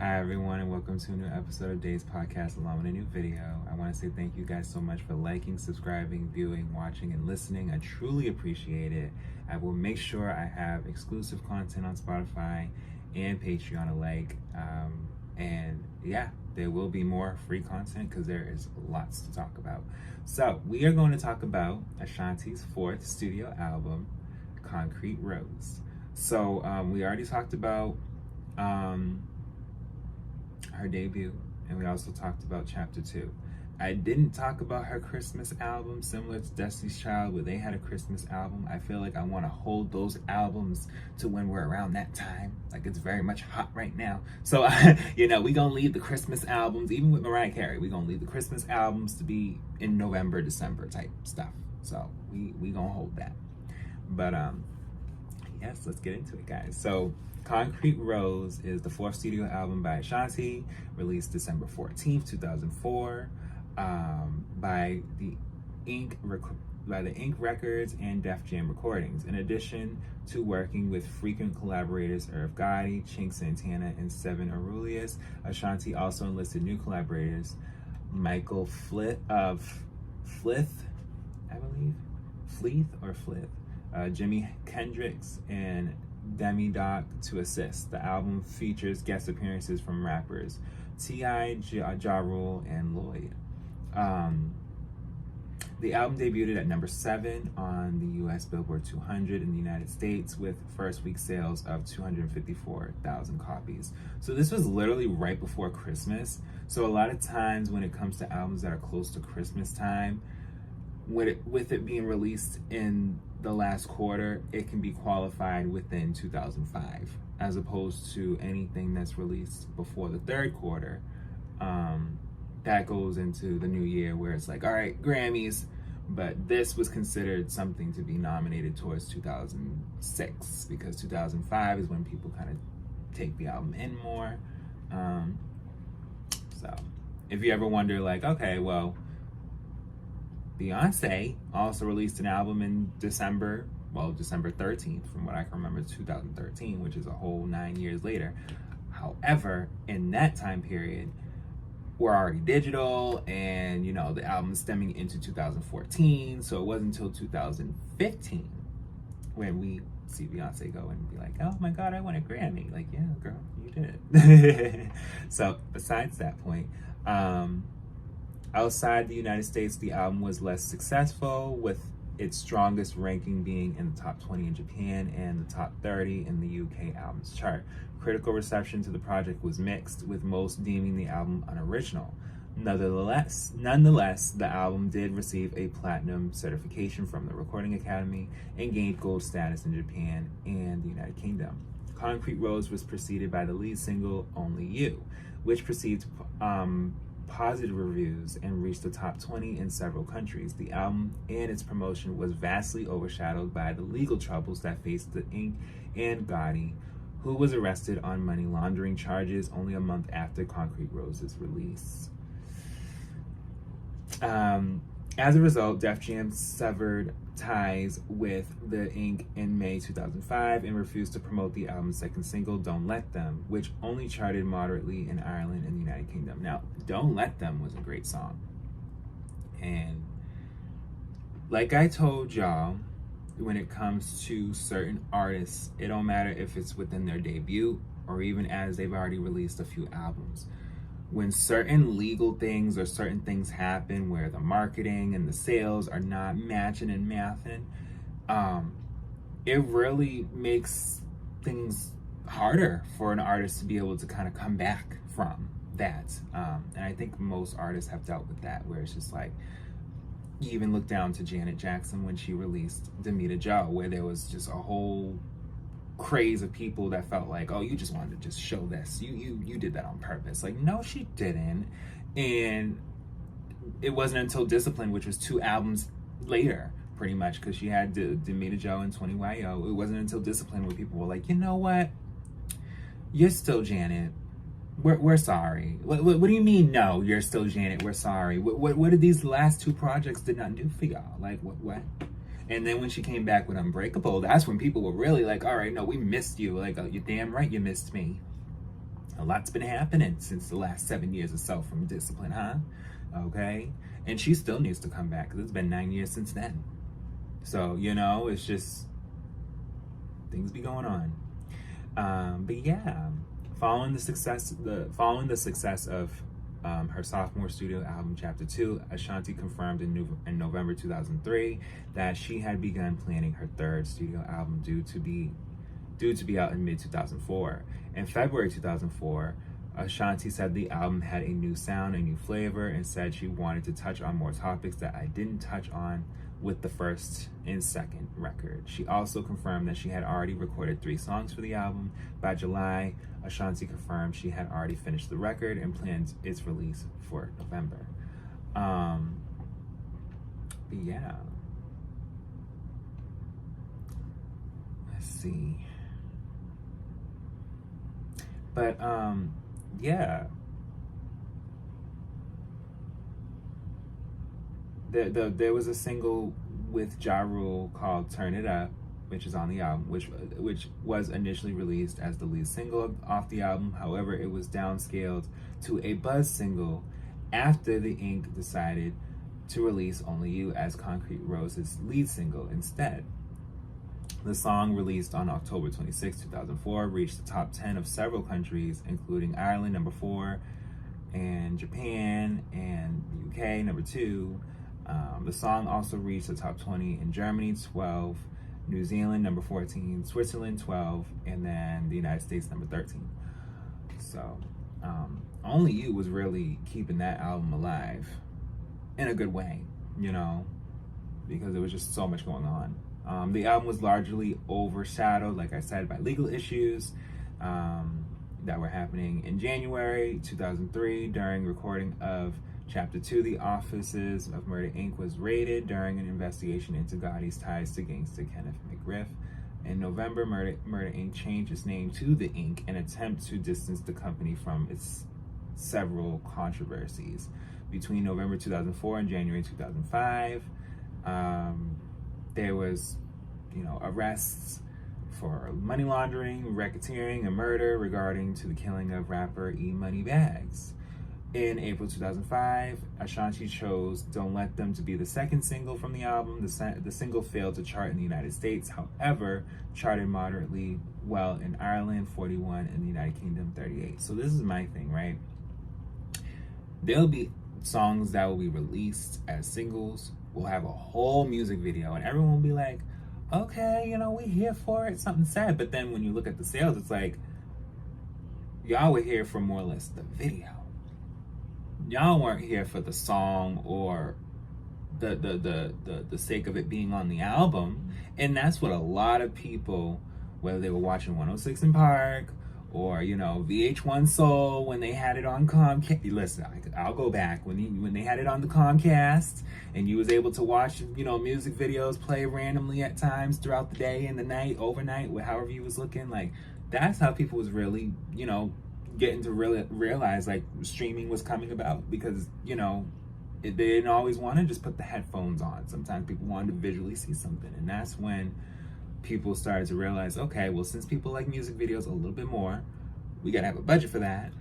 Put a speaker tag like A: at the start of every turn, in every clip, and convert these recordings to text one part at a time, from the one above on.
A: Hi everyone, and welcome to a new episode of Days Podcast along with a new video. I want to say thank you guys so much for liking, subscribing, viewing, watching, and listening. I truly appreciate it. I will make sure I have exclusive content on Spotify and Patreon alike. And yeah, there will be more free content because there is lots to talk about. So we are going to talk about Ashanti's fourth studio album, Concrete Rose. So we already talked about her debut, and we also talked about chapter 2. I didn't talk about her Christmas album, similar to Destiny's Child, where they had a Christmas album. I feel like I want to hold those albums to when we're around that time. Like, it's very much hot right now. So, we're going to leave the Christmas albums, even with Mariah Carey, we're going to leave the Christmas albums to be in November, December type stuff. So, we going to hold that. But, yes, let's get into it, guys. So, Concrete Rose is the fourth studio album by Ashanti, released December 14th, 2004, by the Ink Records and Def Jam Recordings. In addition to working with frequent collaborators Irv Gotti, Chink Santana, and Seven Aurelius, Ashanti also enlisted new collaborators, Michael Fleeth, I believe, Jimi Kendrix, and Demi Doc to assist. The album features guest appearances from rappers T.I., Ja Rule, and Lloyd. The album debuted at number 7 on the US Billboard 200 in the United States with first week sales of 254,000 copies. So this was literally right before Christmas. So a lot of times when it comes to albums that are close to Christmas time, with it being released in the last quarter, it can be qualified within 2005, as opposed to anything that's released before the third quarter. That goes into the new year where it's like, all right, Grammys, but this was considered something to be nominated towards 2006 because 2005 is when people kind of take the album in more. So if you ever wonder, like, okay, well, Beyonce also released an album in December 13th, from what I can remember, 2013, which is a whole 9 years later. However, in that time period, we're already digital, and the album's stemming into 2014, so it wasn't until 2015 when we see Beyonce go and be like, oh my God, I won a Grammy. Like, yeah, girl, you did it. So besides that point, outside the United States, the album was less successful, with its strongest ranking being in the top 20 in Japan and the top 30 in the UK albums chart. Critical reception to the project was mixed, with most deeming the album unoriginal. Nonetheless, the album did receive a platinum certification from the Recording Academy and gained gold status in Japan and the United Kingdom. Concrete Rose was preceded by the lead single, Only You, which received positive reviews and reached the top 20 in several countries. The album and its promotion was vastly overshadowed by the legal troubles that faced the Ink and Gotti, who was arrested on money laundering charges only a month after Concrete Rose's release. As a result, Def Jam severed ties with the Ink in May 2005 and refused to promote the album's second single, Don't Let Them, which only charted moderately in Ireland and the United Kingdom. Now, Don't Let Them was a great song. And like I told y'all, when it comes to certain artists, it don't matter if it's within their debut or even as they've already released a few albums. When certain legal things or certain things happen where the marketing and the sales are not matching and mathing, it really makes things harder for an artist to be able to kind of come back from that. And I think most artists have dealt with that, where it's just like, you even look down to Janet Jackson when she released Demita Joe, where there was just a whole craze of people that felt like, oh, you just wanted to just show this. You did that on purpose. Like, no, she didn't. And it wasn't until Discipline, which was 2 albums later, pretty much, because she had Demita Joe and 20YO. It wasn't until Discipline where people were like, you know what? You're still Janet. We're sorry. What do you mean, no, you're still Janet, we're sorry? What did these last 2 projects did not do for y'all? Like, what? And then when she came back with Unbreakable, that's when people were really like, all right, no, we missed you. Like, you're damn right you missed me. A lot's been happening since the last 7 years or so from Discipline, huh? Okay? And she still needs to come back because it's been 9 years since then. So, it's just things be going on. But yeah, following the success of her sophomore studio album, Chapter 2, Ashanti confirmed in November 2003 that she had begun planning her third studio album due to be out in mid-2004. In February 2004, Ashanti said the album had a new sound, a new flavor, and said she wanted to touch on more topics that I didn't touch on with the first and second record. She also confirmed that she had already recorded 3 songs for the album. By July, Ashanti confirmed she had already finished the record and planned its release for November. But yeah. Let's see. But yeah. There was a single with Ja Rule called "Turn It Up," which is on the album, which was initially released as the lead single off the album. However, it was downscaled to a buzz single after the Ink decided to release "Only You" as Concrete Rose's lead single instead. The song, released on October 26, 2004, reached the top 10 of several countries, including Ireland, number 4, and Japan and UK, number 2. The song also reached the top 20 in Germany, 12, New Zealand, number 14, Switzerland, 12, and then the United States, number 13. So, Only You was really keeping that album alive in a good way, because there was just so much going on. The album was largely overshadowed, like I said, by legal issues that were happening in January 2003 during recording of Chapter 2. The offices of Murder Inc. was raided during an investigation into Gotti's ties to gangster Kenneth McGriff. In November, Murder Inc. changed its name to The Inc. in an attempt to distance the company from its several controversies. Between November 2004 and January 2005, there was, arrests for money laundering, racketeering, and murder regarding to the killing of rapper E Money Bags. In April 2005, Ashanti chose "Don't Let Them" to be the second single from the album. The single failed to chart in the United States, however, charted moderately well in Ireland, 41, and the United Kingdom, 38. So this is my thing, right? There'll be songs that will be released as singles. We'll have a whole music video, and everyone will be like, okay, we here for it, something sad. But then when you look at the sales, it's like, y'all were here for more or less the video. Y'all weren't here for the song or the sake of it being on the album. And that's what a lot of people, whether they were watching 106 in Park or VH1 Soul when they had it on Comcast. Listen, I'll go back when they had it on the Comcast and you was able to watch music videos play randomly at times throughout the day and the night, overnight, however you was looking. Like, that's how people was really getting to really realize like streaming was coming about, because they didn't always want to just put the headphones on. Sometimes people wanted to visually see something, and that's when people started to realize, okay, well, since people like music videos a little bit more, we gotta have a budget for that.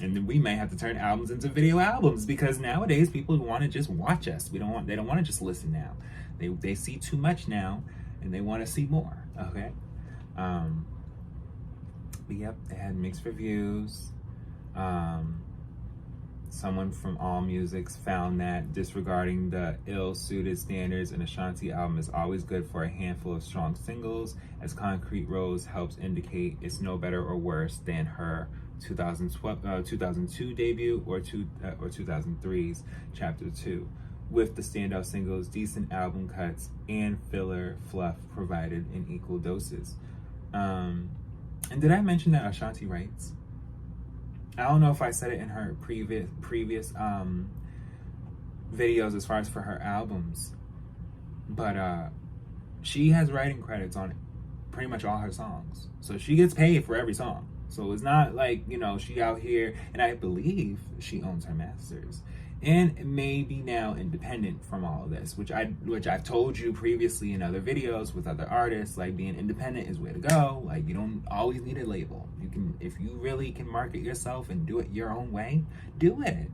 A: And then we may have to turn albums into video albums, because nowadays people want to just watch us. They don't want to just listen now. They see too much now, and they want to see more. Okay. But yep, they had mixed reviews. Someone from AllMusic found that disregarding the ill-suited standards, an Ashanti album is always good for a handful of strong singles, as Concrete Rose helps indicate it's no better or worse than her 2002 debut or 2003's Chapter 2, with the standout singles, decent album cuts, and filler fluff provided in equal doses. And did I mention that Ashanti writes? I don't know if I said it in her previous videos as far as for her albums, but she has writing credits on pretty much all her songs. So she gets paid for every song. So it's not like, she out here, and I believe she owns her masters. and maybe now independent from all of this, which I've told you previously in other videos with other artists. Like, being independent is way to go. Like, you don't always need a label. You can, if you really can market yourself and do it your own way, do it.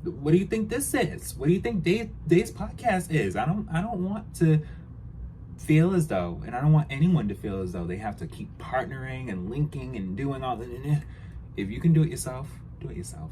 A: What do you think this is? What do you think Dave's podcast is? I don't want to feel as though, and I don't want anyone to feel as though they have to keep partnering and linking and doing all that. If you can do it yourself, do it yourself.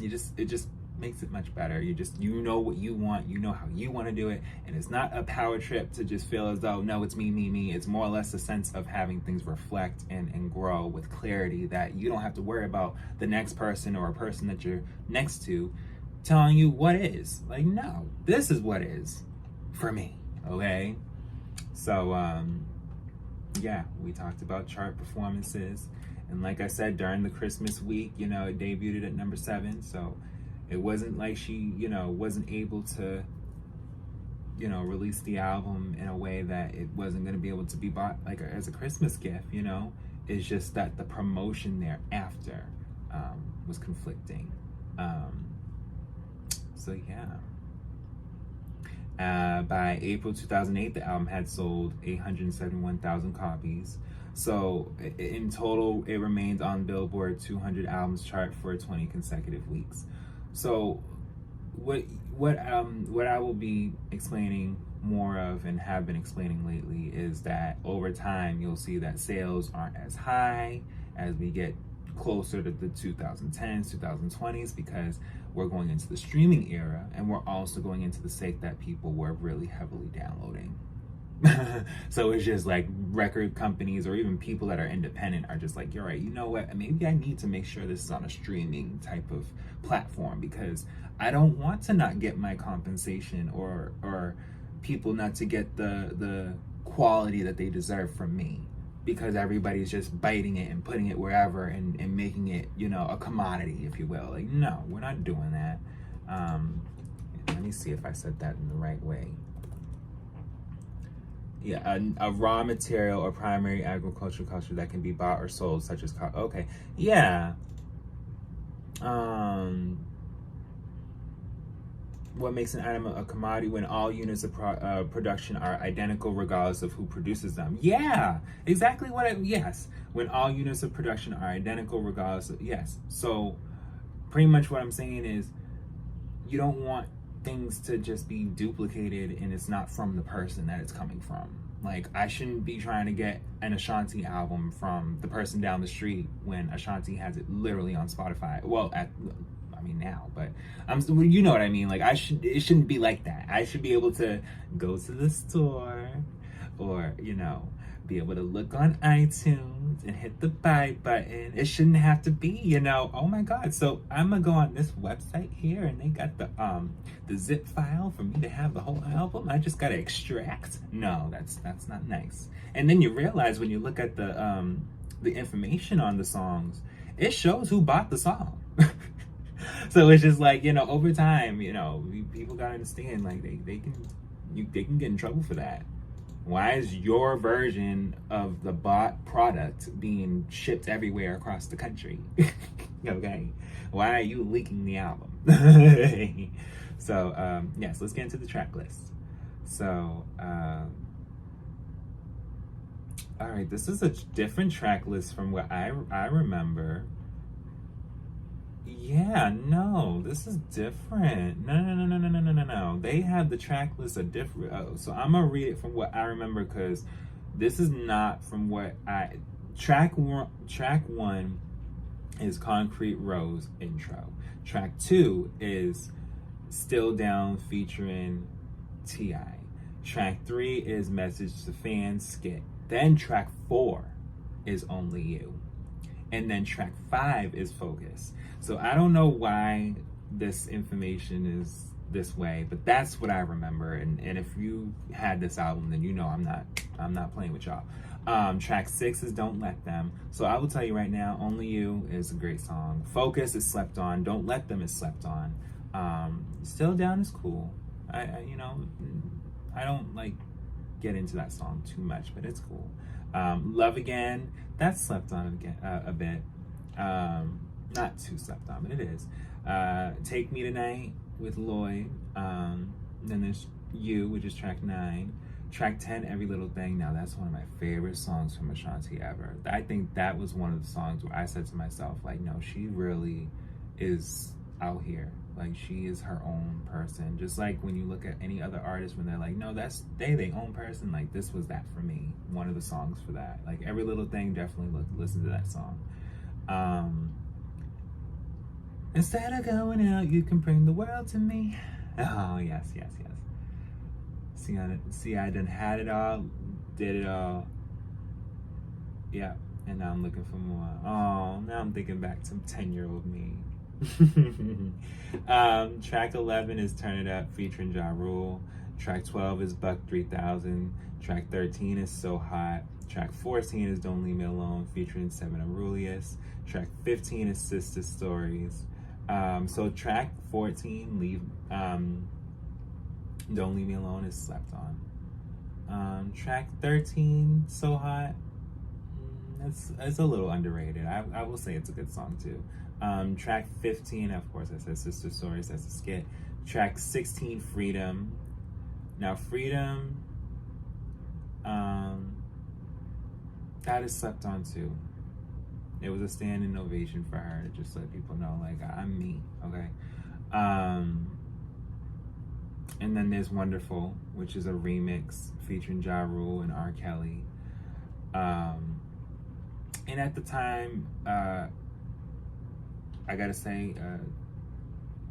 A: It just makes it much better. You know what you want, you know how you want to do it, and it's not a power trip to just feel as though, no, it's me. It's more or less a sense of having things reflect and grow with clarity, that you don't have to worry about the next person or a person that you're next to telling you what is. Like, no, this is what is for me, okay? So, yeah, we talked about chart performances. And like I said, during the Christmas week, it debuted at number 7. So it wasn't like she, wasn't able to, release the album in a way that it wasn't going to be able to be bought like as a Christmas gift, It's just that the promotion thereafter was conflicting. So yeah. By April 2008, the album had sold 871,000 copies. So in total, it remained on Billboard 200 albums chart for 20 consecutive weeks. So what I will be explaining more of, and have been explaining lately, is that over time you'll see that sales aren't as high as we get closer to the 2010s, 2020s, because we're going into the streaming era, and we're also going into the sake that people were really heavily downloading. So it's just like record companies or even people that are independent are just like, you're right, you know what, maybe I need to make sure this is on a streaming type of platform, because I don't want to not get my compensation, or people not to get the quality that they deserve from me, because everybody's just biting it and putting it wherever and making it, a commodity, if you will. Like, no, we're not doing that. Let me see if I said that in the right way. Yeah, a raw material or primary agricultural culture that can be bought or sold, such as okay, yeah. What makes an item a commodity? When all units of production are identical regardless of who produces them. Yeah, exactly yes. When all units of production are identical regardless of, yes. So pretty much what I'm saying is, you don't want things to just be duplicated and it's not from the person that it's coming from. Like, I shouldn't be trying to get an Ashanti album from the person down the street when Ashanti has it literally on Spotify. Well, now, but you know what I mean. Like, it shouldn't be like that. I should be able to go to the store, or be able to look on iTunes and hit the buy button. It shouldn't have to be, oh my God. So I'm gonna go on this website here, and they got the zip file for me to have the whole album. I just gotta extract. No, that's not nice. And then you realize when you look at the information on the songs, it shows who bought the song. So it's just like, over time, people gotta understand, like, they can get in trouble for that. Why is your version of the bought product being shipped everywhere across the country? Okay, why are you leaking the album? So yes, let's get into the track list. So all right, this is a different track list from what I remember. Yeah, no, this is different. No. They have the track list a different. So I'm gonna read it from what I remember, because this is not from what track one is Concrete Rose intro. Track 2 is Still Down featuring T.I. Track 3 is Message to Fans skit. Then track 4 is Only You. And then track 5 is Focus. So I don't know why this information is this way, but that's what I remember. And if you had this album, then I'm not playing with y'all. Track 6 is Don't Let Them. So I will tell you right now, Only You is a great song. Focus is slept on. Don't Let Them is slept on. Still Down is cool. I don't like get into that song too much, but it's cool. Love Again, that's slept on again a bit. not too slept on, but it is. Take Me Tonight with Lloyd. Then there's You, which is track 9. Track 10, Every Little Thing. Now that's one of my favorite songs from Ashanti ever. I think that was one of the songs where I said to myself, like, no, she really is out here. Like, she is her own person. Just like when you look at any other artist when they're like, no, that's they own person. Like, this was that for me. One of the songs for that. Like, Every Little Thing, definitely listen to that song. Instead of going out, you can bring the world to me. Oh, yes, yes, yes. See, I done had it all, did it all. Yeah, and now I'm looking for more. Oh, now I'm thinking back to 10-year-old me. Track 11 is Turn It Up featuring Ja Rule. Track 12 is Buck 3000. Track 13 is So Hot. Track 14 is Don't Leave Me Alone featuring Seven Aurelius. Track 15 is Sister Stories. So track 14, Don't Leave Me Alone, is slept on. Track 13, So Hot, it's a little underrated. I will say it's a good song too. Track 15, of course, I said Sister Stories, that's a skit. Track 16, Freedom. Now Freedom, that is slept on too. It was a standing ovation for her to just let people know, like, I'm me, okay? And then there's Wonderful, which is a remix featuring Ja Rule and R. Kelly. And at the time, I gotta say,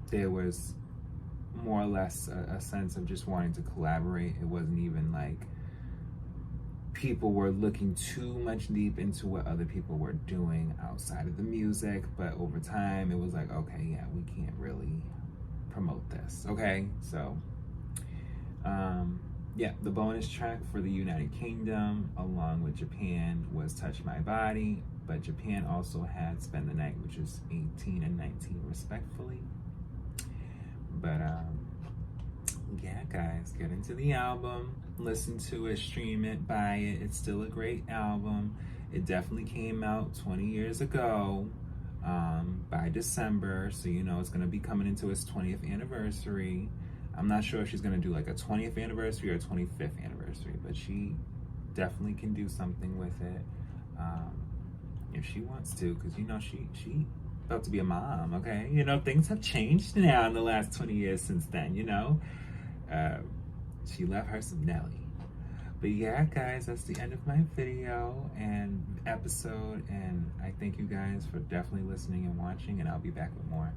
A: there was more or less a sense of just wanting to collaborate. It wasn't even like people were looking too much deep into what other people were doing outside of the music, but over time it was like, okay, yeah, we can't really promote this, okay? So yeah, the bonus track for the United Kingdom along with Japan was Touch My Body, but Japan also had Spend the Night, which is 18 and 19 respectfully. But yeah, guys, get into the album, listen to it, stream it, buy it. It's still a great album. It definitely came out 20 years ago by December, so you know it's going to be coming into its 20th anniversary. I'm not sure if she's going to do like a 20th anniversary or 25th anniversary, but she definitely can do something with it if she wants to, because you know she about to be a mom, okay? You know, things have changed now in the last 20 years since then, you know? She left her some Nelly. But yeah, guys, that's the end of my video and episode, and I thank you guys for definitely listening and watching, and I'll be back with more.